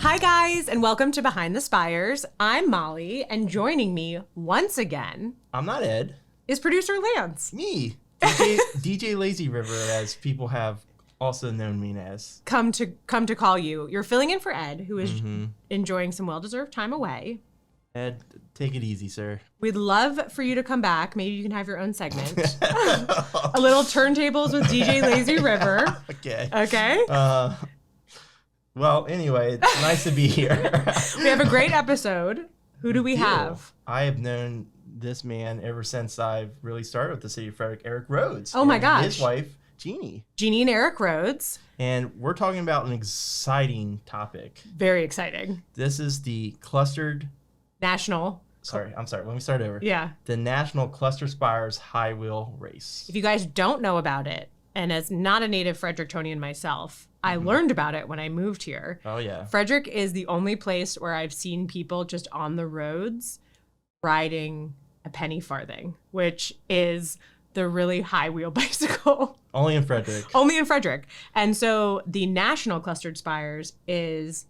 Hi guys, and welcome to Behind the Spires. I'm Molly, and joining me once again, I'm not Ed, is producer Lance. me, DJ Lazy River, as people have also known me as. Come to call you. You're filling in for Ed, who is enjoying some well-deserved time away. Ed, take it easy, sir. We'd love for you to come back. Maybe you can have your own segment. A little turntables with DJ Lazy River. Okay. Well, anyway, it's nice to be here. We have a great episode. Who do we have? I have known this man ever since I've really started with the City of Frederick, Eric Rhodes. Oh my gosh. His wife, Jeanne. Jeanne and Eric Rhodes. And we're talking about an exciting topic. Very exciting. This is the clustered... Sorry, let me start over. Yeah. The National Cluster Spires High Wheel Race. If you guys don't know about it, and as not a native Frederictonian myself, I learned about it when I moved here. Oh, yeah. Frederick is the only place where I've seen people just on the roads riding a penny farthing, which is the really high wheel bicycle. Only in Frederick. Only in Frederick. And so the National Clustered Spires is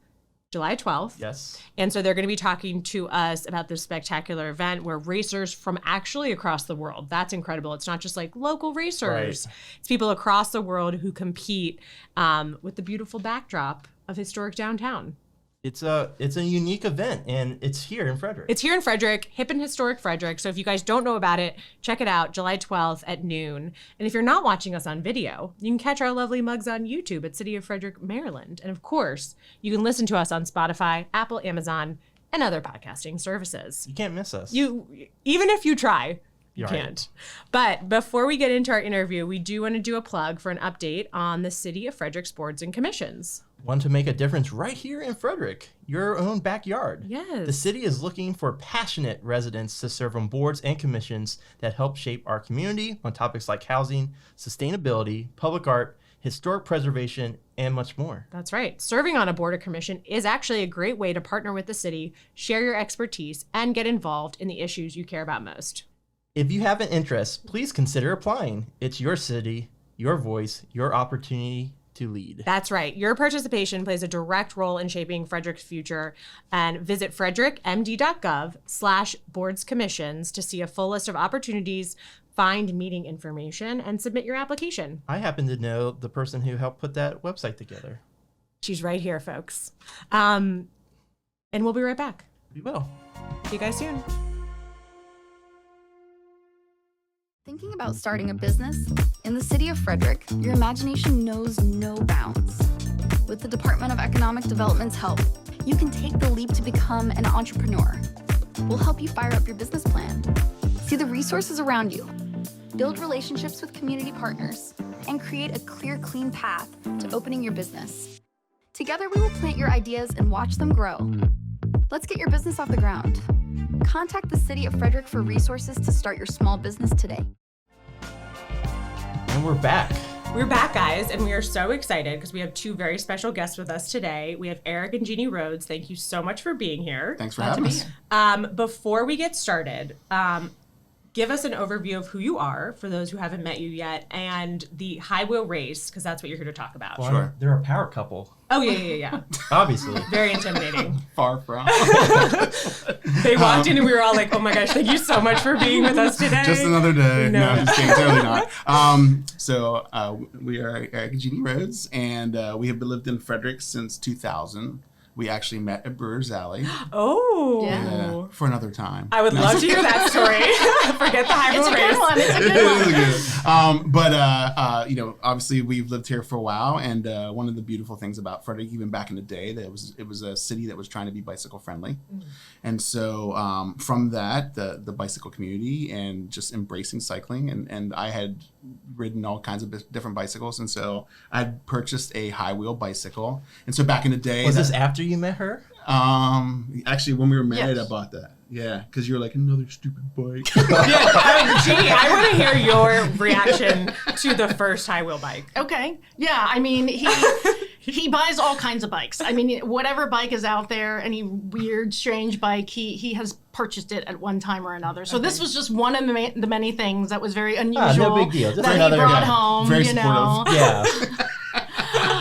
July 12th. Yes. And so they're going to be talking to us about this spectacular event where racers from actually across the world, that's incredible. It's not just like local racers. Right. It's people across the world who compete with the beautiful backdrop of historic downtown. It's a unique event, and it's here in Frederick. It's here in Frederick, hip and historic Frederick. So if you guys don't know about it, check it out, July 12th at noon. And if you're not watching us on video, you can catch our lovely mugs on YouTube at City of Frederick, Maryland. And of course, you can listen to us on Spotify, Apple, Amazon, and other podcasting services. You can't miss us. Even if you try, you Right. can't. But before we get into our interview, we do want to do a plug for an update on the City of Frederick's boards and commissions. Want to make a difference right here in Frederick, your own backyard. Yes. The city is looking for passionate residents to serve on boards and commissions that help shape our community on topics like housing, sustainability, public art, historic preservation, and much more. That's right. Serving on a board or commission is actually a great way to partner with the city, share your expertise, and get involved in the issues you care about most. If you have an interest, please consider applying. It's your city, your voice, your opportunity to lead. That's right. Your participation plays a direct role in shaping Frederick's future. And visit frederickmd.gov/boards-commissions to see a full list of opportunities, find meeting information, and submit your application. I happen to know the person who helped put that website together. She's right here, folks. And we'll be right back. We will. See you guys soon. Thinking about starting a business? In the city of Frederick, your imagination knows no bounds. With the Department of Economic Development's help, you can take the leap to become an entrepreneur. We'll help you fire up your business plan. See the resources around you, build relationships with community partners, and create a clear, clean path to opening your business. Together, we will plant your ideas and watch them grow. Let's get your business off the ground. Contact the City of Frederick for resources to start your small business today. And we're back. We're back, guys, and we are so excited because we have two very special guests with us today. We have Eric and Jeanne Rhodes. Thank you so much for being here. Thanks for having us. Before we get started, give us an overview of who you are, for those who haven't met you yet, and the high wheel race, because that's what you're here to talk about. Well, Sure. They're a power couple. Oh, yeah. Obviously. Very intimidating. Far from. They walked in and we were all like, oh my gosh, thank you so much for being with us today. Just another day. No. No, just kidding. Totally not. We are Eric and Jeanne Rhodes, and we have lived in Frederick since 2000. We actually met at Brewer's Alley. Oh. Yeah, for another time. I would love to hear that story. Forget the high wheel race. It's a good one. Obviously we've lived here for a while, and one of the beautiful things about Frederick, even back in the day, that it was a city that was trying to be bicycle friendly. And so from that, the bicycle community and just embracing cycling, and I had ridden all kinds of different bicycles, and so I purchased a high wheel bicycle. And so back in the day, Was this after you met her? Actually, when we were married, Yes. I bought that. Yeah, because you were like, another stupid bike. Jeanne, I want to hear your reaction to the first high wheel bike. Okay. Yeah. I mean, he buys all kinds of bikes. I mean, whatever bike is out there, any weird, strange bike, he has purchased it at one time or another. So this was just one of the many things that was very unusual. No big deal. Just that another he brought guy. home. Very you know. supportive. Yeah.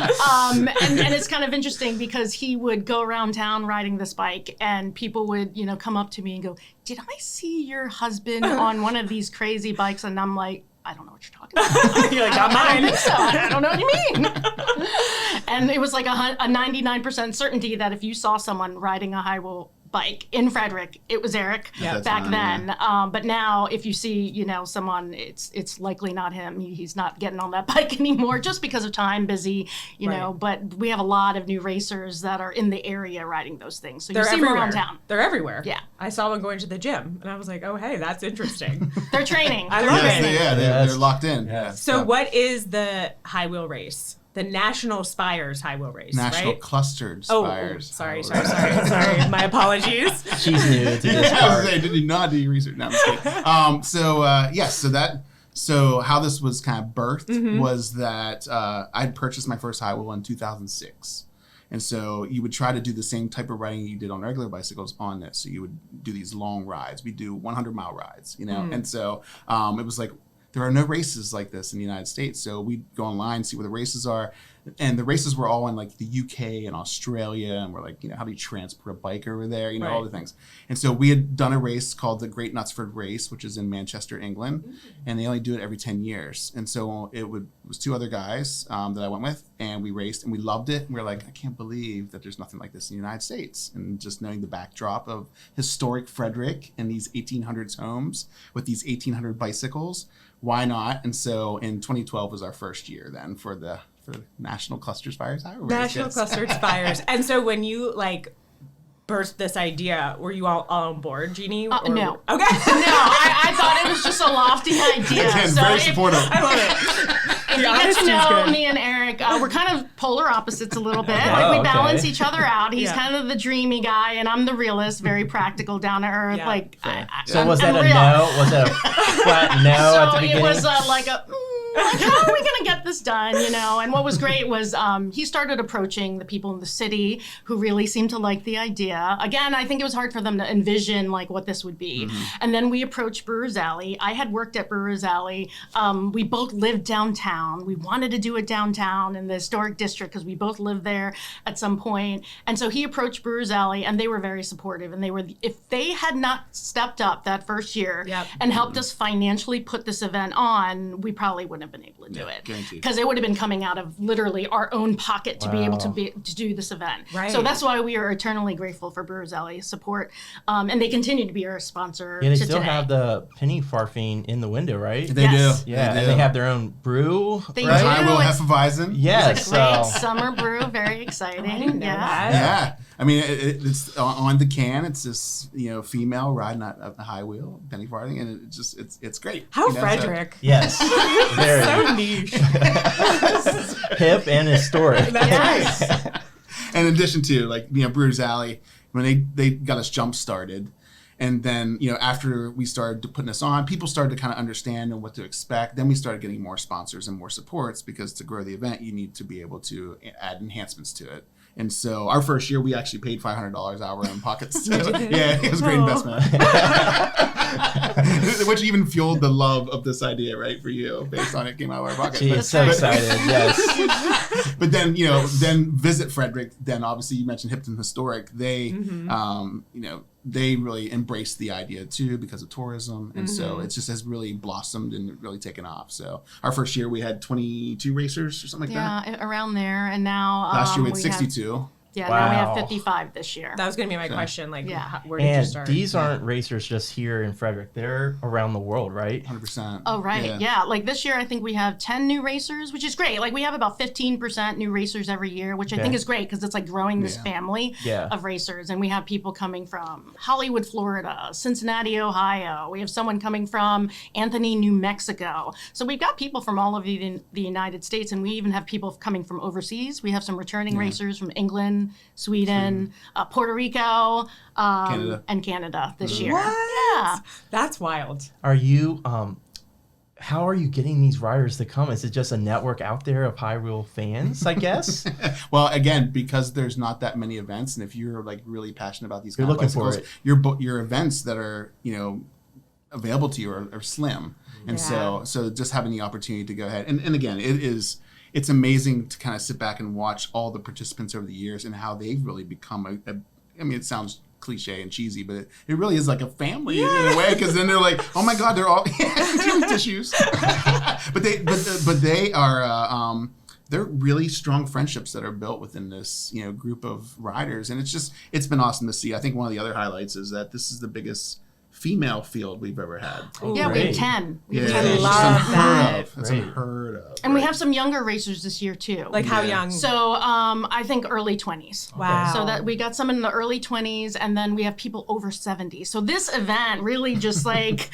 And it's kind of interesting because he would go around town riding this bike, and people would, come up to me and go, "Did I see your husband on one of these crazy bikes?" And I'm like, "I don't know what you're talking about." You're like, not I don't mine. think so. I don't know what you mean. And it was like a 99% certainty that if you saw someone riding a high wheel bike in Frederick, it was Eric back then. But now, if you see, someone, it's likely not him. He's not getting on that bike anymore, just because of time, busy, know. But we have a lot of new racers that are in the area riding those things. So you see them around town. They're everywhere. Yeah. I saw one going to the gym, and I was like, oh, hey, that's interesting. They're training. I love it. They're locked in. Yeah. So what is the high wheel race? The National Spires High Wheel Race, National right? Clustered Oh, Spires. sorry. My apologies. She's new to this I was part. saying, did you not do your research? No, I'm just kidding. So how this was kind of birthed was that I'd purchased my first high wheel in 2006. And so you would try to do the same type of riding you did on regular bicycles on this. So you would do these long rides. We do 100-mile rides, And so it was like, there are no races like this in the United States. So we'd go online, see where the races are. And the races were all in like the UK and Australia. And we're like, how do you transport a bike over there? All the things. And so we had done a race called the Great Knutsford Race, which is in Manchester, England. And they only do it every 10 years. And so it was two other guys that I went with. And we raced and we loved it. And we were like, I can't believe that there's nothing like this in the United States. And just knowing the backdrop of historic Frederick and these 1800s homes with these 1800 bicycles, why not? And so in 2012 was our first year then for the National Cluster Spires. National Clustered Spires. And so when you burst this idea, were you all on board, Jeannie? No. Okay. No, I thought it was just a lofty idea. Again, very supportive. I love it. If you get to know me and Eric, we're kind of polar opposites a little bit. We balance each other out. He's kind of the dreamy guy, and I'm the realist, very practical, down to earth. Yeah. So was that a no? Was that a flat no at the beginning? So it was like how are we going to get this done, And what was great was he started approaching the people in the city who really seemed to like the idea. Again, I think it was hard for them to envision what this would be. And then we approached Brewers Alley. I had worked at Brewers Alley. We both lived downtown. We wanted to do it downtown in the historic district because we both lived there at some point. And so he approached Brewers Alley, and they were very supportive. And if they had not stepped up that first year and helped us financially put this event on, we probably wouldn't have been able to do it, because it would have been coming out of literally our own pocket to be able to do this event. Right. So that's why we are eternally grateful for Brewers Alley's support, and they continue to be our sponsor. Yeah, they to still today. have the penny farthing in the window, right? They Yes. do. Yeah, they and do. they have their own brew. They right? do. High wheel It's- Hefeweizen. Yes. Great So summer brew, very exciting. I didn't know that. Yeah, I mean it's on the can. It's this female riding a high wheel penny farthing, and it's great. How so- Frederick. yes, very So niche. hip and historic. Yes. And in addition to Brewers Alley, when they got us jump started, and then after we started putting this on, people started to kind of understand and what to expect. Then we started getting more sponsors and more supports, because to grow the event, you need to be able to add enhancements to it. And so our first year, we actually paid $500 out of our own pockets. Yeah, it was a great investment. Which even fueled the love of this idea, right, for you, based on it came out of our pocket. She's so excited. Yes. But then, then Visit Frederick, then obviously you mentioned Hipton Historic. They, they really embraced the idea too because of tourism. And so it just has really blossomed and really taken off. So our first year we had 22 racers or something like that. Yeah, around there. And now Last year we had have 62. Yeah, Wow. now we have 55 this year. That was going to be my question. Yeah. Where did you And start? these aren't racers just here in Frederick. They're around the world, right? 100%. Oh, right. Yeah. This year, I think we have 10 new racers, which is great. We have about 15% new racers every year, which I think is great, because it's growing this family of racers. And we have people coming from Hollywood, Florida, Cincinnati, Ohio. We have someone coming from Anthony, New Mexico. So we've got people from all of the United States, and we even have people coming from overseas. We have some returning racers from England, Sweden, Puerto Rico, and Canada this year. What? Yeah. That's wild. Are you how are you getting these riders to come? Is it just a network out there of high wheel fans, I guess? Well, again, because there's not that many events, and if you're really passionate about these You're kind of looking for bicycles, your events that are available to you are slim. And so just having the opportunity to go ahead, and again, it's amazing to kind of sit back and watch all the participants over the years and how they've really become I mean, it sounds cliche and cheesy, but it really is like a family in a way, because then they're like, oh my God, they're all tissues. but they are they're really strong friendships that are built within this group of riders, and it's been awesome to see. I think one of the other highlights is that this is the biggest female field we've ever had. We have 10. Yeah, We have I 10 love that. That's Great. unheard of. And we have some younger racers this year too. Like how young? So I think early 20s. Wow. So that we got some in the early 20s, and then we have people over 70. So this event really just like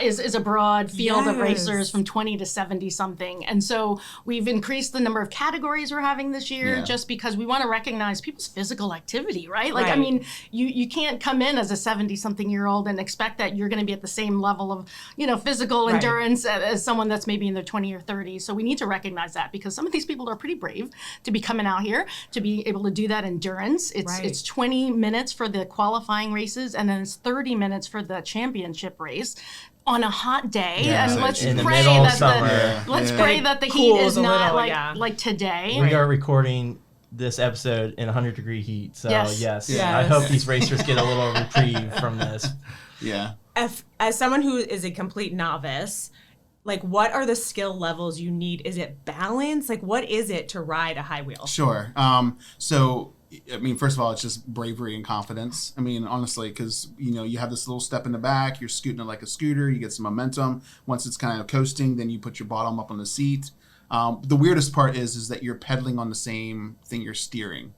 is a broad field of Yes. racers from 20 to 70 something. And so we've increased the number of categories we're having this year, Yeah. just because we want to recognize people's physical activity, right? Like, I Right. mean, you can't come in as a 70 something year old and expect that you're going to be at the same level of physical Right. endurance as someone that's maybe in their 20 or 30s. So we need to recognize that, because some of these people are pretty brave to be coming out here to be able to do that endurance. Right. It's 20 minutes for the qualifying races, and then it's 30 minutes for the championship race on a hot day. Yeah, and so let's in the pray middle of that summer. let's Yeah. pray that the heat Cools is a not little, like today. We are recording this episode in 100-degree heat, so Yes. yes, Yeah. I hope these racers get a little reprieve from this. Yeah. As someone who is a complete novice, like what are the skill levels you need? Is it balance? Like what is it to ride a high wheel? Sure. So, I mean, first of all, it's just bravery and confidence. I mean, honestly, because, you have this little step in the back, you're scooting it like a scooter, you get some momentum. Once it's kind of coasting, then you put your bottom up on the seat. The weirdest part is that you're pedaling on the same thing you're steering.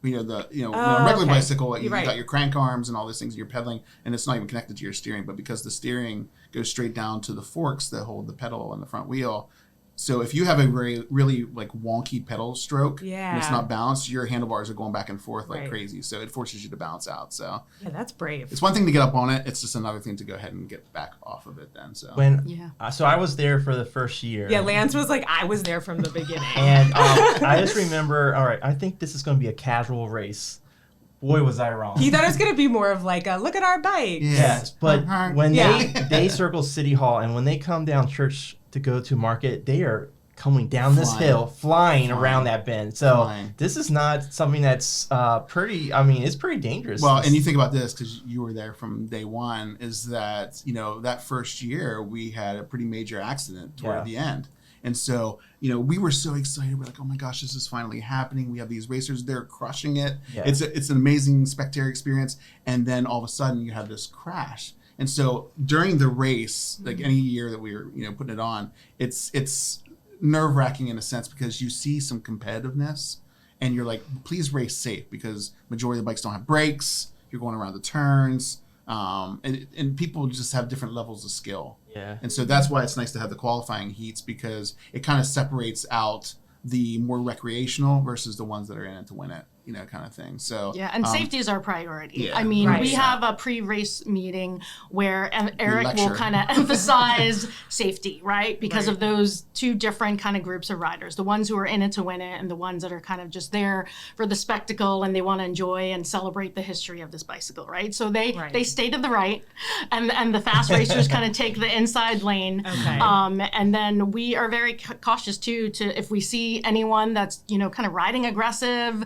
A regular okay. bicycle, you You're right. got your crank arms and all these things you're pedaling, and it's not even connected to your steering. But because the steering goes straight down to the forks that hold the pedal on the front wheel, so if you have a really like wonky pedal stroke and it's Yeah. not balanced, your handlebars are going back and forth like Right. crazy. So it forces you to balance out. So Yeah, that's brave. it's one thing to get up on it; it's just another thing to go ahead and get back off of it. Then, so So I was there for the first year. Yeah, Lance was like, I was there from the beginning. And I just remember, all right, I think this is going to be a casual race. Boy, was I wrong. He thought it was gonna be more of like a look at our bike. Yes, but when Yeah. they circle City Hall and when they come down Church to go to market, they are coming down this hill, flying around that bend. So Flying. this is not something that's it's pretty dangerous. Well, and you think about this because you were there from day one, is that, that first year we had a pretty major accident toward the end. And so, we were so excited. We're like, oh my gosh, this is finally happening. We have these racers, they're crushing it. Yeah. It's an amazing spectator experience. And then all of a sudden you have this crash. And so during the race, like any year that we were, putting it on, it's nerve-wracking in a sense, because you see some competitiveness and you're like, please race safe, because majority of the bikes don't have brakes. You're going around the turns. And people just have different levels of skill. Yeah. And so that's why it's nice to have the qualifying heats, because it kind of separates out the more recreational versus the ones that are in it to win it, kind of thing. So Yeah, and safety is our priority. yeah, I mean, right. we have a pre-race meeting where Eric will lecture. kind of emphasize safety, right? Because Right. of those two different kind of groups of riders, the ones who are in it to win it and the ones that are kind of just there for the spectacle and they want to enjoy and celebrate the history of this bicycle, right? So they stay to the right, and the fast racers kind of take the inside lane. Okay. And then we are very cautious too, to if we see anyone that's, kind of riding aggressive,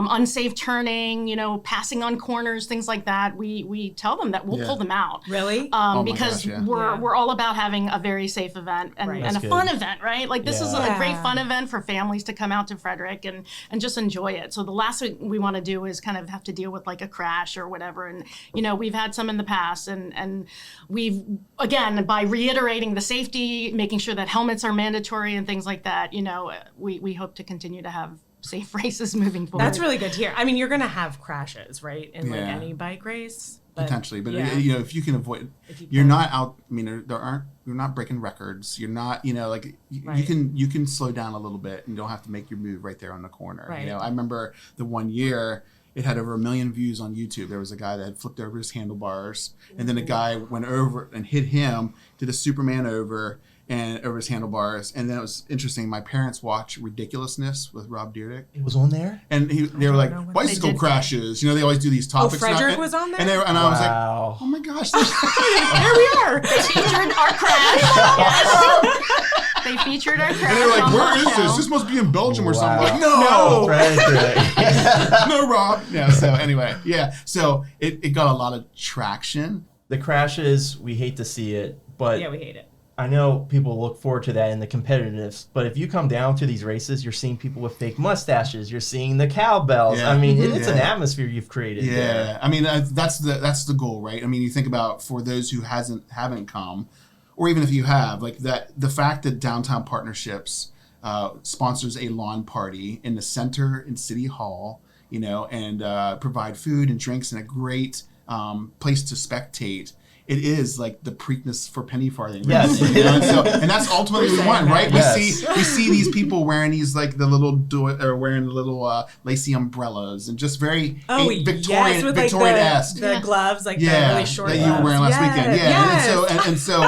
unsafe turning, passing on corners, things like that, we tell them that we'll Yeah. pull them out. Really? my Because gosh, yeah. we're all about having a very safe event and, Right. and a That's fun good. event, right? Like this is Yeah. a great fun event for families to come out to Frederick and just enjoy it. So the last thing we want to do is kind of have to deal with like a crash or whatever. And, we've had some in the past, and we've, again, by reiterating the safety, making sure that helmets are mandatory and things like that, we hope to continue to have safe races moving forward. That's really good to hear. I mean, you're gonna have crashes, right? In like Yeah. any bike race. But, potentially, but yeah. if you can avoid, If you you're can. not out. I mean, you're not breaking records. You're not, like Right. you can slow down a little bit and don't have to make your move right there on the corner. Right. I remember the one year it had over 1 million views on YouTube. There was a guy that had flipped over his handlebars, and then a guy went over and hit him, did a Superman over his handlebars, and then it was interesting. My parents watched Ridiculousness with Rob Dyrdek. It was on there? And they were like, know what bicycle they did. crashes. They always do these topics. Frederick and, was on there? And I was like, Wow. oh my gosh. Here we are. They featured our crash. Yes. they featured our crash. And they're like, on where the is show. this? This must be in Belgium or something. Like, No, no, Frederick. no, Rob. Yeah. So anyway, yeah. So it got a lot of traction. The crashes, we hate to see it, but Yeah, we hate it. I know people look forward to that in the competitiveness, but if you come down to these races, you're seeing people with fake mustaches. You're seeing the cowbells. Yeah. I mean, it's an Yeah. atmosphere you've created. Yeah, there. I mean that's the goal, right? I mean, you think about for those who haven't come, or even if you have, like that the fact that Downtown Partnerships sponsors a lawn party in the center in City Hall, you know, and provide food and drinks and a great place to spectate. It is like the Preakness for penny farthing. Yes. You know? And that's ultimately what we want, right? Yes. We see these people wearing these like the little wearing the little lacy umbrellas and just very yes, with Victorian-esque. the gloves, like the Yeah, really short that gloves. you were wearing last weekend. Yeah, Yes. and so,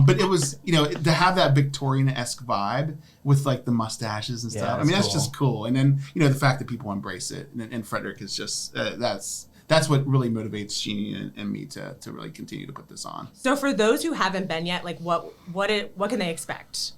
but it was, you know, to have that Victorian-esque vibe with like the mustaches and Yeah, stuff. I that's mean, that's cool. just cool. And then, you know, the fact that people embrace it, and Frederick is just that's what really motivates Jeanne and me to really continue to put this on. So for those who haven't been yet, like what can they expect?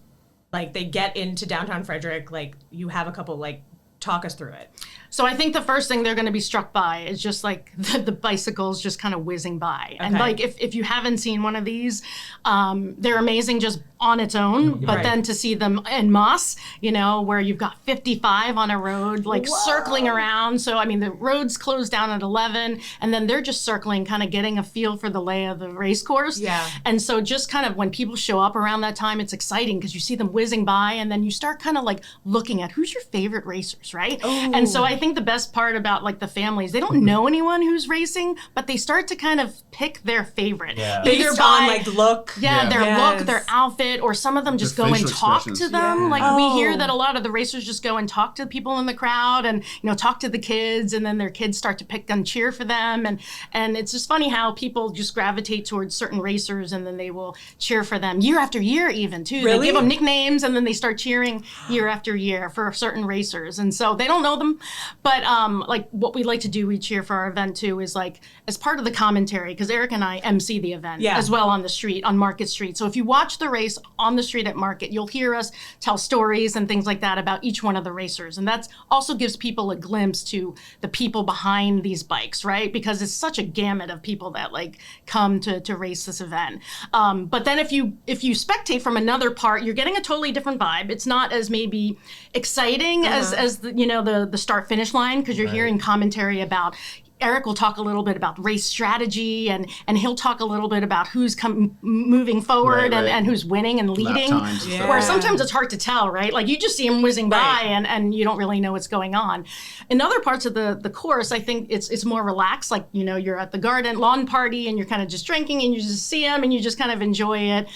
Like they get into downtown Frederick, like you have a couple, like talk us through it. So I think the first thing they're going to be struck by is just like the bicycles just kind of whizzing by. And Okay. like if you haven't seen one of these, they're amazing just on its own. But Right. then to see them en masse, you know, where you've got 55 on a road, like circling around. So, I mean, the roads close down at 11 and then they're just circling, kind of getting a feel for the lay of the race course. Yeah. And so just kind of when people show up around that time, it's exciting because you see them whizzing by and then you start kind of like looking at who's your favorite racers, right? And so I think the best part about like the families, they don't know anyone who's racing, but they start to kind of pick their favorite. Yeah. Either Based by on like look. yeah, Yeah. their Yes. look, their outfit, or some of them just Their go and facial talk expressions. to them. Yeah. Like we hear Oh. that a lot of the racers just go and talk to the people in the crowd and, you know, talk to the kids and then their kids start to pick and cheer for them. And it's just funny how people just gravitate towards certain racers and then they will cheer for them year after year even too. Really? They give them nicknames and then they start cheering year after year for certain racers. And so they don't know them, but like what we like to do each year for our event too is like as part of the commentary, because Eric and I MC the event Yeah. as well on the street, on Market Street. So if you watch the race on the street at Market, you'll hear us tell stories and things like that about each one of the racers. And that also gives people a glimpse to the people behind these bikes, right? Because it's such a gamut of people that like come to race this event. But then if you spectate from another part, you're getting a totally different vibe. It's not as maybe exciting as the, you know, the start finish line, because you're hearing commentary about Eric will talk a little bit about race strategy and he'll talk a little bit about who's moving forward Right. and who's winning and leading. times and stuff. Where sometimes it's hard to tell, right? Like you just see him whizzing by Right. and you don't really know what's going on. In other parts of the course, I think it's more relaxed. Like, you know, you're at the garden lawn party and you're kind of just drinking and you just see him and you just kind of enjoy it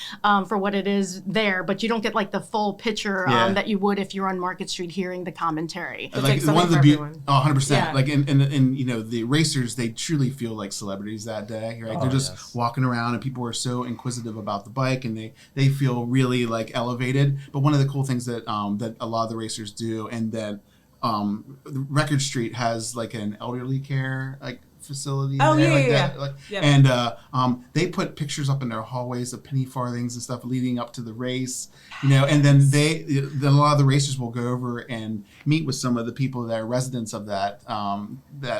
for what it is there. But you don't get like the full picture Yeah. that you would if you're on Market Street hearing the commentary. It's Like like one of the something for everyone. 100%. Yeah. Like and you know the racers, they truly feel like celebrities that day, right? Oh, They're just yes. walking around and people are so inquisitive about the bike and they feel really like elevated. But one of the cool things that that a lot of the racers do, and that Record Street has like an elderly care like facility. Oh, there, yeah, like yeah, that, yeah. like- Yep. And they put pictures up in their hallways of penny farthings and stuff leading up to the race, you know. And then then a lot of the racers will go over and meet with some of the people that are residents of that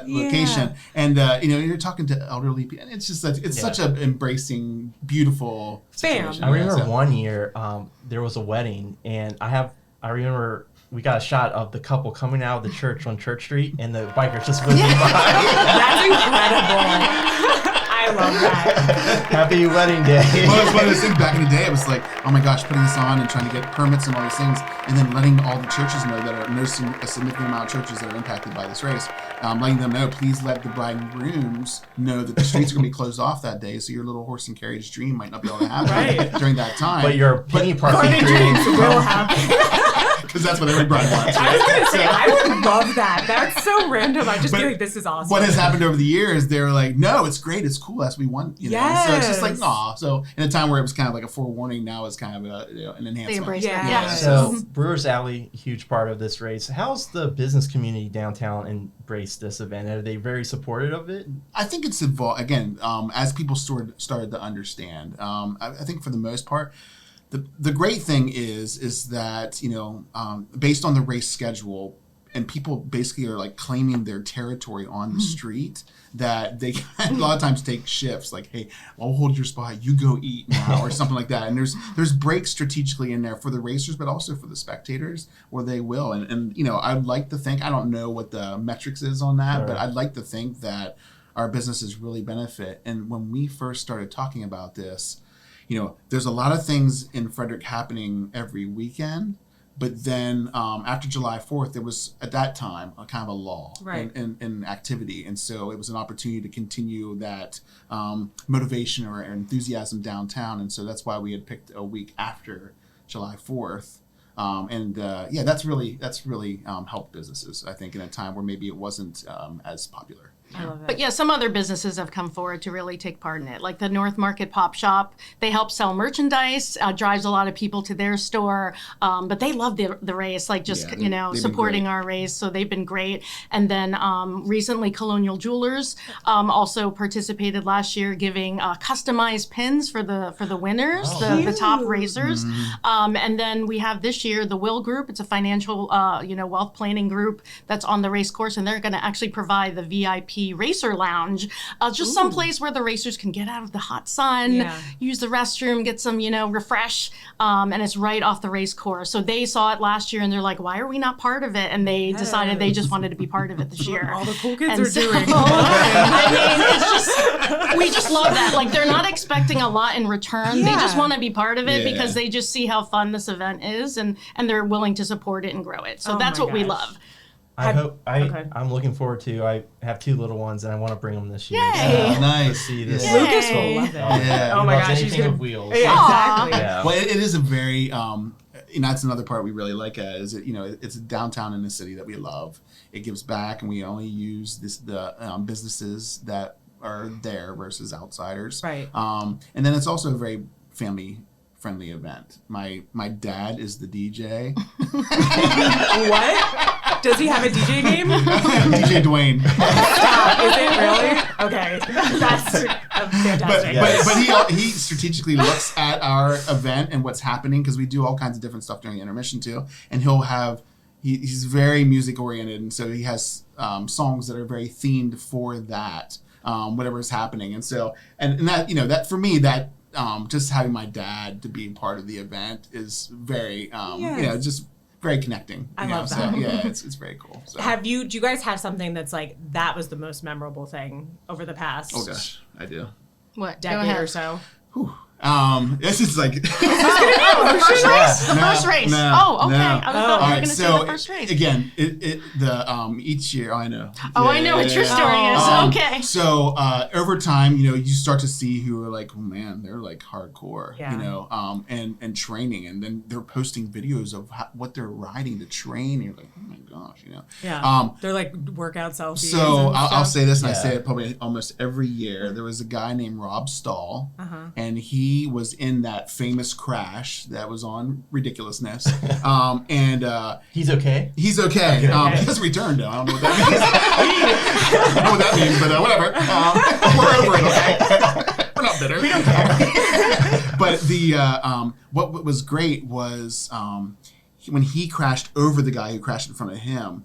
location, and you know, you're talking to elderly people, and it's just such a embracing, beautiful Fam. situation. I remember Yeah, so- one year there was a wedding, and I remember we got a shot of the couple coming out of the church on Church Street, and the bikers just whizzing by. That's incredible. I love that. Happy wedding day. Well, it's one of those things back in the day. It was like, oh my gosh, putting this on and trying to get permits and all these things, and then letting all the churches know that are there's a significant amount of churches that are impacted by this race. Letting them know, please let the bride and grooms know that the streets are going to be closed off that day, so your little horse and carriage dream might not be able to happen Right. during that time. But your penny parking Party dreams will happen. because that's what every bride wants. I was Right? gonna say, I would love that. That's so random. I just But feel like this is awesome. What has happened over the years, they were like, no, it's great, it's cool, that's what we want. You know? So it's just like, Yes. aw. So in a time where it was kind of like a forewarning, now it's kind of an enhancement. They embrace Yeah. it. Yeah. So Brewers Alley, huge part of this race. How's the business community downtown embraced this event? Are they very supportive of it? I think it's evolved again as people started to understand. I think for the most part, the great thing is that, based on the race schedule, and people basically are like claiming their territory on the street, that they a lot of times take shifts, like, hey, I'll hold your spot, you go eat now, or something like that. And there's breaks strategically in there for the racers, but also for the spectators, where they will. And I'd like to think, I don't know what the metrics is on that, but I'd like to think that our businesses really benefit. And when we first started talking about this, there's a lot of things in Frederick happening every weekend. But then after July 4th, there was, at that time, a kind of a lull in activity. And so it was an opportunity to continue that motivation or enthusiasm downtown. And so that's why we had picked a week after July 4th. That's really helped businesses, I think, in a time where maybe it wasn't as popular. I love it. But yeah, some other businesses have come forward to really take part in it. Like the North Market Pop Shop, they help sell merchandise, drives a lot of people to their store. But they love the race, like just, supporting our race. So they've been great. And then recently Colonial Jewelers also participated last year, giving customized pins for the winners, the top racers. And then we have this year the Will Group. It's a financial, wealth planning group that's on the race course, and they're going to actually provide the VIP racer lounge, just some place where the racers can get out of the hot sun, use the restroom, get some, refresh, and it's right off the race course. So they saw it last year and they're like, why are we not part of it? And they decided they just wanted to be part of it this year. All the cool kids are doing. We just love that. Like, they're not expecting a lot in return. They just want to be part of it because they just see how fun this event is, and they're willing to support it and grow it. So that's what we love. I'm looking forward to. I have 2 little ones, and I want to bring them this year. Yay! So Nice. See this. Yay. Lucas will love it. Yeah. Oh He my loves gosh, anything with wheels. Yeah, exactly. Yeah. Well, it is a very, that's another part we really like. Is it, it's a downtown in the city that we love. It gives back, and we only use the businesses that are there versus outsiders. Right. And then it's also a very family-friendly event. My dad is the DJ. What? Does he have a DJ name? DJ Dwayne. Is it really? Okay. That's fantastic. But he strategically looks at our event and what's happening, because we do all kinds of different stuff during the intermission too. And he's very music oriented, and so he has songs that are very themed for that, whatever is happening. And so and that that for me, that just having my dad to be part of the event is very just very connecting. I love that. So, yeah, it's very cool. So. Do you guys have something that's like, that was the most memorable thing over the past I do. What? decade or so? Whew. This is like The first race. No, Oh, okay. no. I thought we were going to say the first race. Again, each year, I know. I know what your story is. Okay. So over time, you start to see who are like, oh man, they're like hardcore, and training, and then they're posting videos of what they're riding to train. And you're like, oh my gosh, Yeah. They're like workout selfies. So and I'll stuff. say this, and I say it probably almost every year. There was a guy named Rob Stahl, and he was in that famous crash that was on Ridiculousness, and He's okay. he's okay. He has returned though. I don't know what that means. I don't know what that means, but whatever. We're over it. Okay, we're not bitter. We don't care. But the what was great was when he crashed over the guy who crashed in front of him.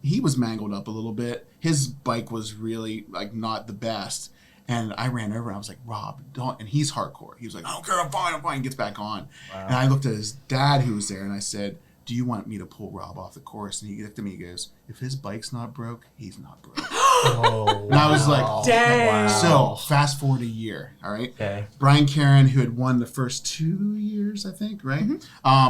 He was mangled up a little bit. His bike was really like not the best. And I ran over and I was like, Rob, don't. And he's hardcore. He was like, I don't care, I'm fine. And gets back on. Wow. And I looked at his dad who was there and I said, do you want me to pull Rob off the course? And he looked at me and goes, if his bike's not broke, he's not broke. And I was like, dang. So fast forward a year, all right? Okay. Brian Caron, who had won the first 2 years, I think, right?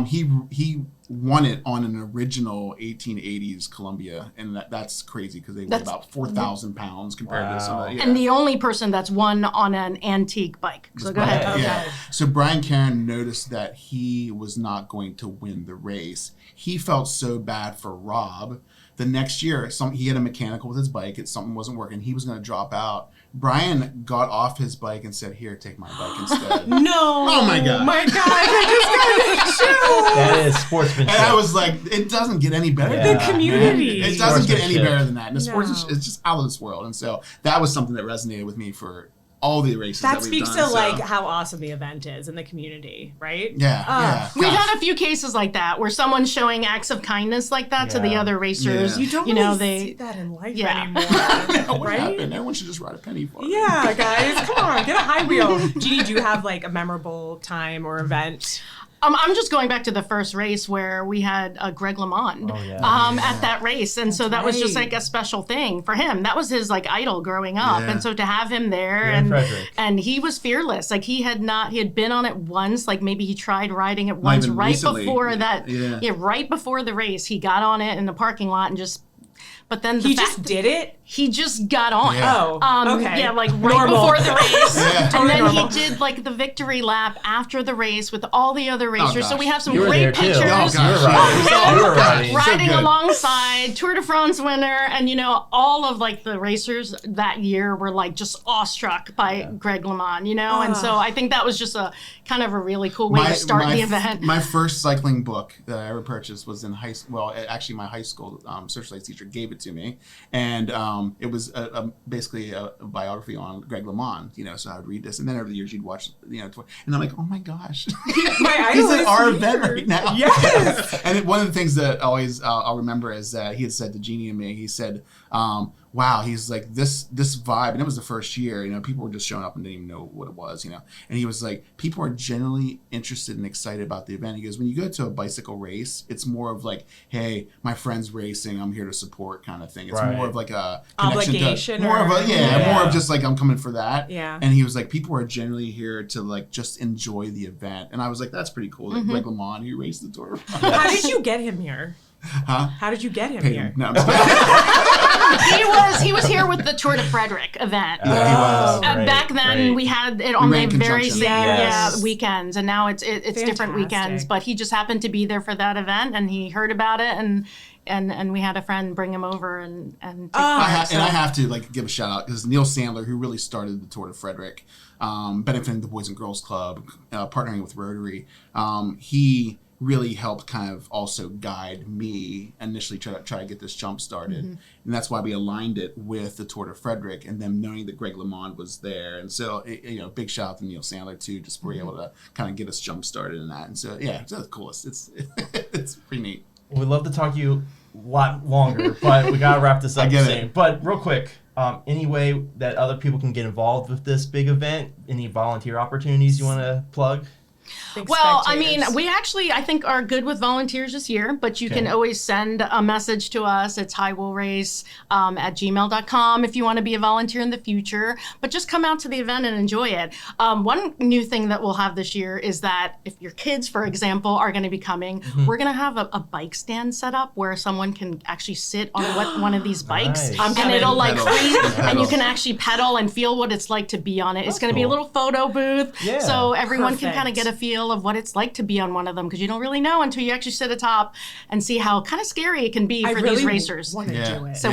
He won it on an original 1880s Columbia, and that's crazy because they weigh about 4,000 pounds compared to some of the, And the only person that's won on an antique bike. So go ahead. Okay. Yeah. So Brian Caron noticed that he was not going to win the race. He felt so bad for Rob. The next year, he had a mechanical with his bike. Something wasn't working. He was going to drop out. Brian got off his bike and said, here, take my bike instead. No. Oh, my God. My God. I just got chills. That is sportsmanship. And I was like, it doesn't get any better than The that. community. It doesn't get any Sportsmanship. better than that. And the sports No. is just out of this world. And so that was something that resonated with me for all the races That that we've speaks done. to like how awesome the event is in the community, right? Yeah. We've had a few cases like that where someone's showing acts of kindness like that to the Yeah. other racers. Yeah. You don't really see that in life anymore, What right? happened? Everyone should just write a penny for it. Yeah, guys, come on, get a high wheel. Jeannie, do you have like a memorable time or event? I'm just going back to the first race where we had Greg LeMond at that race. And so that was just like a special thing for him. That was his like idol growing up. Yeah. And so to have him there Frederick. and he was fearless. Like he had been on it once, like maybe he tried riding it once even right recently. before that. Yeah. Right before the race, he got on it in the parking lot and but then He just did it? he just got on. Yeah. Oh, okay. Yeah, like right Normal. before the race. Yeah. And Totally then normal. he did like the victory lap after the race with all the other racers. So gosh. we have some You were great there too. pictures. Oh, You were gosh. riding. You were riding. So Riding good. alongside Tour de France winner, and all of like the racers that year were like just awestruck by Greg LeMond, and so I think that was just a kind of a really cool way to start the event. My first cycling book that I ever purchased was in high school. Well, actually, my high school social studies teacher gave it to me, and it was basically a biography on Greg LeMond. So I would read this, and then over the years you'd watch, and I'm like, oh my gosh, My he's idol at is our here. event right now. Yes. And one of the things that always I'll remember is that he had said to Jeannie and me, he said, wow, he's like this vibe, and it was the first year, people were just showing up and didn't even know what it was, and he was like, people are genuinely interested and excited about the event. He goes, when you go to a bicycle race, it's more of like, hey, my friend's racing, I'm here to support kind of thing. It's Right. more of like a connection Obligation to, more of a Yeah. more of just like, I'm coming for that. Yeah. And he was like, people are generally here to like just enjoy the event, and I was like, that's pretty cool. Like Greg LeMond, who raced the Tour. How did you get him here? Huh? How did you get him Paid here? him. No, I'm just kidding. He was here with the Tour de Frederick event. Yeah, he was. Right, Back then, right. we had it on We the ran very conjunction. same Yes. weekends, and now it's different weekends. Fantastic. But he just happened to be there for that event, and he heard about it, and we had a friend bring him over and take part. And I have to like give a shout out because Neil Sandler, who really started the Tour de Frederick, benefiting the Boys and Girls Club, partnering with Rotary, he really helped kind of also guide me initially try to get this jump started. And that's why we aligned it with the Tour de Frederick, and then knowing that Greg LeMond was there. And so, big shout out to Neil Sandler too, just for able to kind of get us jump started in that. And so, yeah, it's the coolest. It's pretty neat. We'd love to talk to you a lot longer, but we gotta wrap this up I get soon. it. But real quick, any way that other people can get involved with this big event? Any volunteer opportunities you want to plug? Big Well, I mean, spectators. we actually, I think, are good with volunteers this year, but you can always send a message to us. It's highwillrace at gmail.com if you want to be a volunteer in the future. But just come out to the event and enjoy it. One new thing that we'll have this year is that if your kids, for example, are going to be coming, we're going to have a bike stand set up where someone can actually sit on one of these bikes. Nice. I'm And coming. it'll like Pedal. freeze, and Pedal. you can actually pedal and feel what it's like to be on it. It's going to be a cool. little photo booth, Yeah. so everyone can kind of Perfect. get a feel of what it's like to be on one of them, because you don't really know until you actually sit atop and see how kind of scary it can be I for really these racers. want to Yeah. do it. So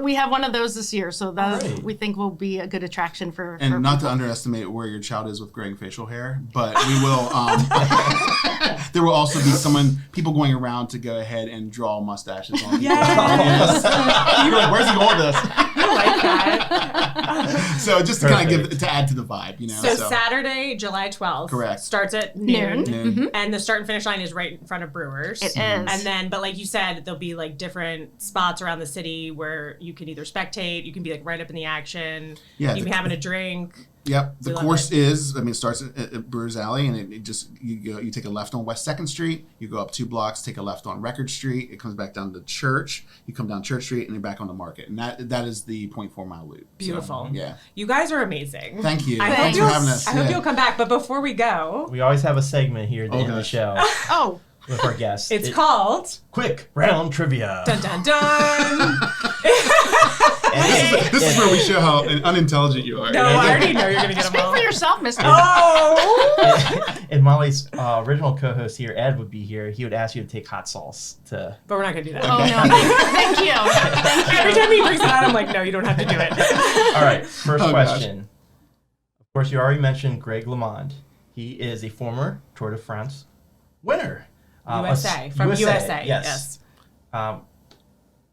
we have one of those this year, so that Great. we think will be a good attraction for And not to people. underestimate where your child is with graying facial hair, but we will. There will also be people going around to go ahead and draw mustaches on people. Yes. You're like, where's he going with this? I like that. So just to kind of Perfect. to add to the vibe, So Saturday, July 12th. Correct. Starts at noon. Noon. And the start and finish line is right in front of Brewers. It is. And then, but like you said, there'll be like different spots around the city where you can either spectate, you can be like right up in the action, Yeah, you can be having a drink. Yep. The We love course it starts at Brewers Alley, and it just you take a left on West 2nd Street, you go up 2 blocks, take a left on Record Street, it comes back down to Church, you come down Church Street, and you're back on the Market, and that is the 0.4 mile loop. So, Beautiful. yeah. You guys are amazing. Thank you. I hope Thanks for you'll- having us. I hope Yeah. you'll come back. But before we go, We always have a segment here at the end of the gosh. show Oh, with our guests. it's called Quick Round Trivia. Dun Dun Dun. And This is where we show how unintelligent you are. No, I already know you're gonna get them speak all. for yourself, Mister. Oh. and Molly's original co-host here, Ed, would be here. He would ask you to take hot sauce to. But we're not gonna do that. Oh no! Thank you. Every time he brings it out, I'm like, no, you don't have to do it. All right, first Oh, gosh. question. Of course, you already mentioned Greg LeMond. He is a former Tour de France winner. USA. From USA. Yes.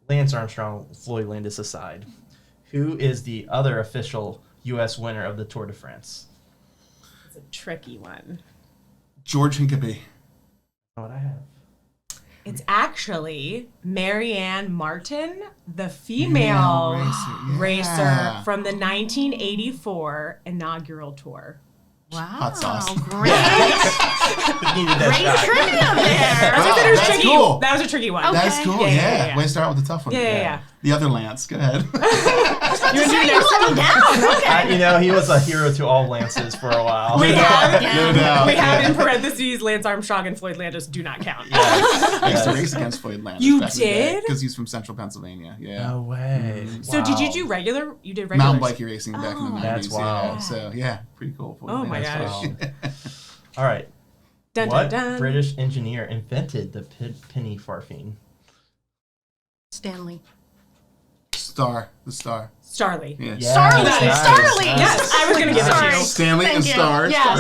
Lance Armstrong, Floyd Landis aside, who is the other official U.S. winner of the Tour de France? It's a tricky one. George Hincapie. What I have. It's actually Marianne Martin, the female racer from the 1984 inaugural tour. Wow. Hot sauce. Great. Needed that Great shot. trivia there. I said it was That's tricky. cool. That was a tricky one. Okay. That's cool. Yeah, Yeah. yeah, yeah. Way to start with the tough one. Yeah. The other Lance. Go ahead. You wanna do next Let me down. Okay. You know, he was a hero to all Lances for a while. We have, No doubt. we have in parentheses Lance Armstrong and Floyd Landis do not count. I used to race against Floyd Landis. You did? Because he's from Central Pennsylvania. Yeah. No way. So did you do regular? You did regular Mountain biking racing back in the 90s. That's wild. Yeah. So, yeah, pretty cool. Floyd Oh my Landis. gosh. All right. Dun, What dun, dun. British engineer invented the penny farthing? Stanley. The star. Starley. Yeah. Yeah. Starley. Nice. Starley. Yes, I was gonna give it to Sorry. you. Stanley Thank and you. Star. Yes.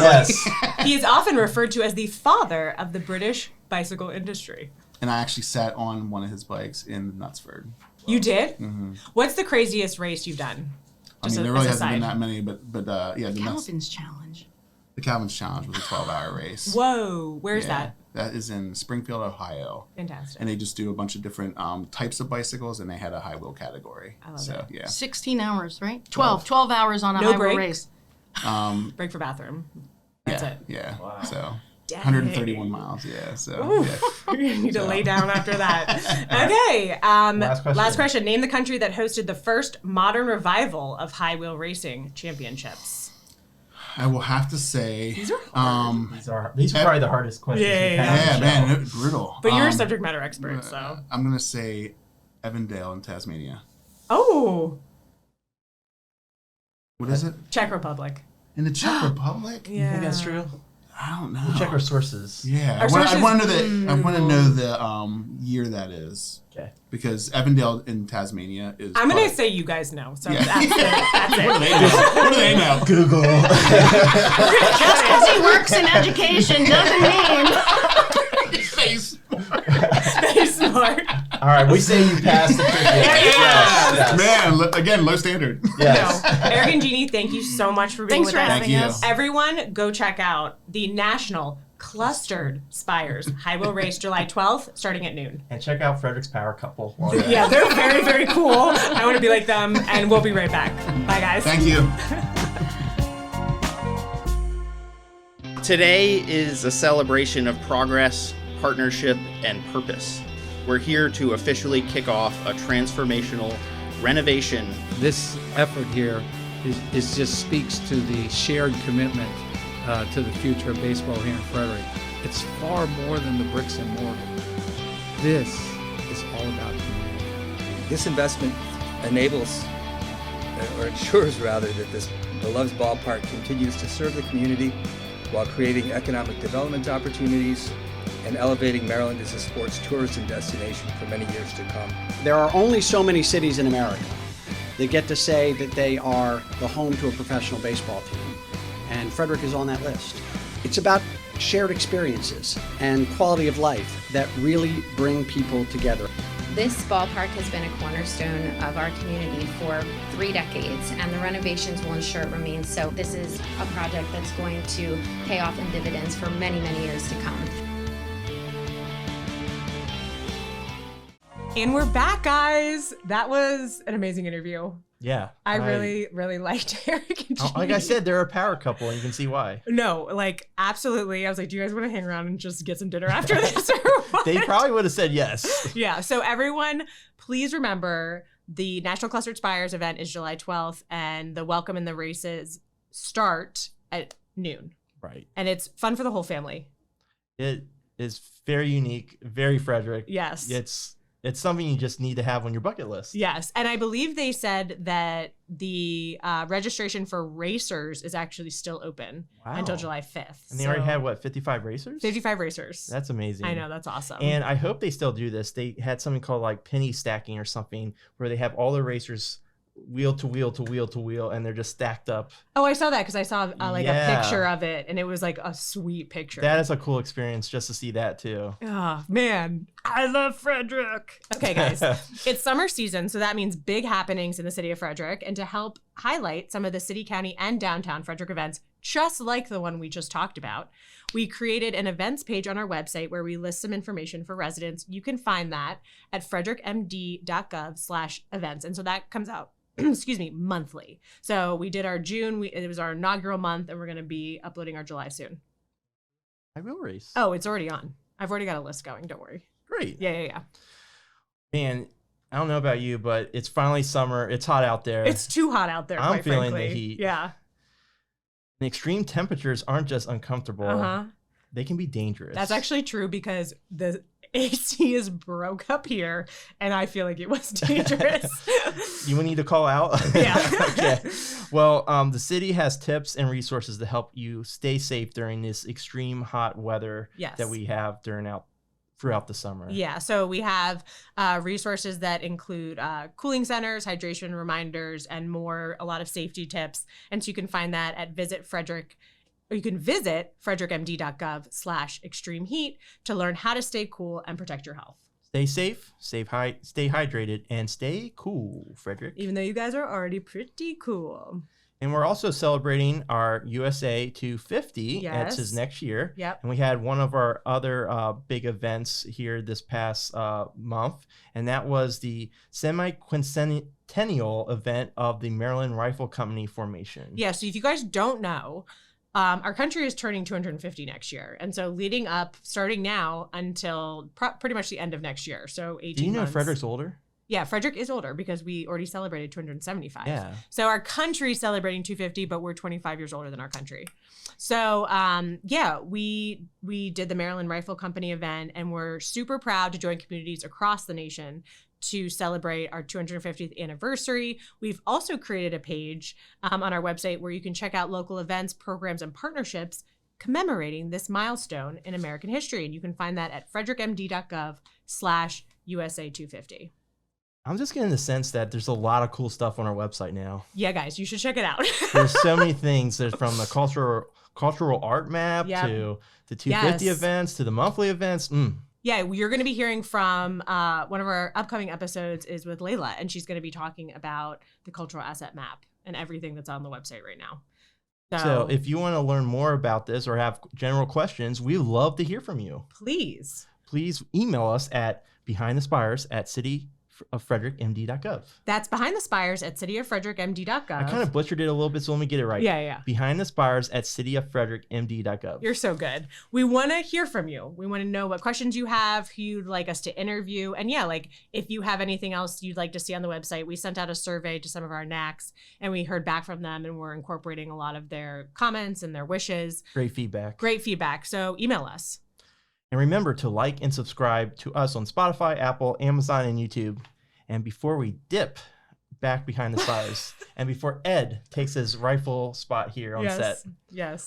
Yes. He is often referred to as the father of the British bicycle industry. And I actually sat on one of his bikes in Knutsford. You did? What's the craziest race you've done? I Just mean, there as really a hasn't been side. that many, but yeah, Calvin's Challenge. the Calvin's Challenge was a 12-hour race. Whoa, where's Yeah. that? That is in Springfield, Ohio. Fantastic. And they just do a bunch of different types of bicycles, and they had a high wheel category. I love so, it. yeah. 16 hours, right? 12 hours on a No highway break? race. Break for bathroom. That's yeah, it. Yeah. Wow. So Dang. 131 miles. Yeah. So Oof. yeah. You're gonna need to So. lay down after that. Okay. Last question. Name the country that hosted the first modern revival of high wheel racing championships. I will have to say. These are hard. These are probably the hardest questions Yeah, we've yeah, had on Yeah, the man, show. it was brutal. But you're a subject matter expert, so. I'm gonna say Evandale in Tasmania. Oh, What is it? Czech Republic. In the Czech Republic? Yeah. You think that's true? I don't know. We'll check our sources. Yeah, Our I sources- want to know I want to know the year that is. Okay. Because Evandale in Tasmania is. I'm gonna part- say you guys know. So Yeah. that's it. That's it. What do they know? Google. Just because he works in education doesn't mean. Face. Very smart. All right, we say you passed the trivia. Yes. Man, again, low standard. Yes. No. Eric and Jeannie, thank you so much for being Thanks with for us. having Thank you. us. Everyone, go check out the National Clustered Spires High Wheel Race, July 12th, starting at noon. And check out Frederick's Power Couple. while you're Yeah, they're very, very cool. I want to be like them, and we'll be right back. Bye, guys. Thank you. Today is a celebration of progress, partnership, and purpose. We're here to officially kick off a transformational renovation. This effort here is just speaks to the shared commitment to the future of baseball here in Frederick. It's far more than the bricks and mortar. This is all about community. This investment enables, or ensures rather, that this beloved ballpark continues to serve the community while creating economic development opportunities and elevating Maryland as a sports tourism destination for many years to come. There are only so many cities in America that get to say that they are the home to a professional baseball team, and Frederick is on that list. It's about shared experiences and quality of life that really bring people together. This ballpark has been a cornerstone of our community for 3 decades, and the renovations will ensure it remains so. This is a project that's going to pay off in dividends for many, many years to come. And we're back, guys. That was an amazing interview. Yeah. I really, really liked Eric and Jeannie. Like I said, they're a power couple, and you can see why. No, like, absolutely. I was like, do you guys want to hang around and just get some dinner after this or what? They probably would have said yes. Yeah. So everyone, please remember the National Clustered Spires event is July 12th, and the welcome and the races start at noon. Right. And it's fun for the whole family. It is very unique, very Frederick. Yes. It's something you just need to have on your bucket list. Yes. And I believe they said that the registration for racers is actually still open until July 5th. And they already had, what, 55 racers? 55 racers. That's amazing. I know. That's awesome. And I hope they still do this. They had something called like penny stacking or something where they have all the racers wheel to wheel to wheel to wheel, and they're just stacked up. Oh, I saw that because I saw a Yeah. picture of it, and it was like a sweet picture. That is a cool experience just to see that too. Oh, man. I love Frederick. Okay, guys, it's summer season, so that means big happenings in the city of Frederick. And to help highlight some of the city, county, and downtown Frederick events, just like the one we just talked about, we created an events page on our website where we list some information for residents. You can find that at frederickmd.gov/events. And so that comes out, monthly. So we did our June, it was our inaugural month, and we're going to be uploading our July soon. I will race. Oh, it's already on. I've already got a list going. Don't worry. Great. Yeah. Man, I don't know about you, but it's finally summer. It's hot out there. It's too hot out there, I'm quite feeling frankly. the heat. Yeah. And extreme temperatures aren't just uncomfortable. They can be dangerous. That's actually true because the AC is broke up here, and I feel like it was dangerous. You need to call out? Yeah. Okay. Well, the city has tips and resources to help you stay safe during this extreme hot weather that we have throughout the summer. Yeah. So we have resources that include cooling centers, hydration reminders, and more, a lot of safety tips. And so you can find that at you can visit frederickmd.gov/extreme heat to learn how to stay cool and protect your health. Stay safe, stay hydrated, and stay cool, Frederick. Even though you guys are already pretty cool. And we're also celebrating our USA 250. Yes. This is next year. Yep. And we had one of our other big events here this past month, and that was the semi-quincentennial event of the Maryland Rifle Company formation. Yeah, so if you guys don't know, our country is turning 250 next year. And so leading up, starting now until pretty much the end of next year. So 18 months. Do you know Frederick's older? Yeah, Frederick is older because we already celebrated 275. Yeah. So our country's celebrating 250, but we're 25 years older than our country. So we did the Maryland Rifle Company event, and we're super proud to join communities across the nation to celebrate our 250th anniversary. We've also created a page on our website where you can check out local events, programs, and partnerships commemorating this milestone in American history. And you can find that at frederickmd.gov/USA250. I'm just getting the sense that there's a lot of cool stuff on our website now. Yeah, guys, you should check it out. There's so many things. There's from the cultural art map to the 250 events to the monthly events. Yeah, you're going to be hearing from one of our upcoming episodes is with Layla, and she's going to be talking about the cultural asset map and everything that's on the website right now. So if you want to learn more about this or have general questions, we love to hear from you. Please email us at behindthespires@cityoffrederickmd.gov. That's Behind the Spires at cityoffrederickmd.gov. I kind of butchered it a little bit, so let me get it right. Yeah. behindthespires@cityoffrederickmd.gov. You're so good. We want to hear from you. We want to know what questions you have, who you'd like us to interview. And if you have anything else you'd like to see on the website, we sent out a survey to some of our NACs, and we heard back from them, and we're incorporating a lot of their comments and their wishes. Great feedback. So email us. And remember to like and subscribe to us on Spotify, Apple, Amazon, and YouTube. And before we dip back behind the spires, and before Ed takes his rifle spot here on set,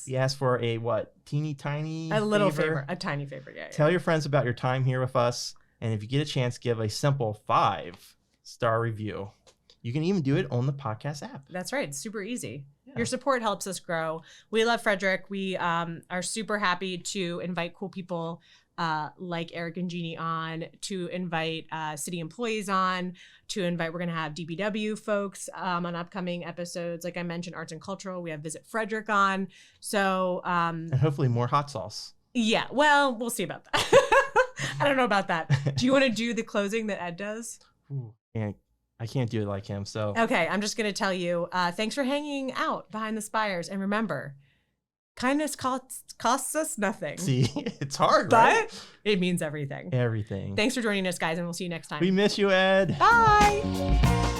we ask for a teeny tiny a little favor, a tiny favor. Yeah. Tell your friends about your time here with us, and if you get a chance, give a simple 5-star review. You can even do it on the podcast app. That's right. It's super easy. Yeah. Your support helps us grow. We love Frederick. We are super happy to invite cool people like Eric and Jeanne on, to invite city employees on, we're going to have DPW folks on upcoming episodes. Like I mentioned, arts and cultural. We have Visit Frederick on. So and hopefully more hot sauce. Yeah. Well, we'll see about that. I don't know about that. Do you want to do the closing that Ed does? Ooh, I can't do it like him. So okay, I'm just going to tell you, thanks for hanging out behind the spires. And remember, kindness costs us nothing. See, it's hard, but right? It means everything. Everything. Thanks for joining us, guys, and we'll see you next time. We miss you, Ed. Bye.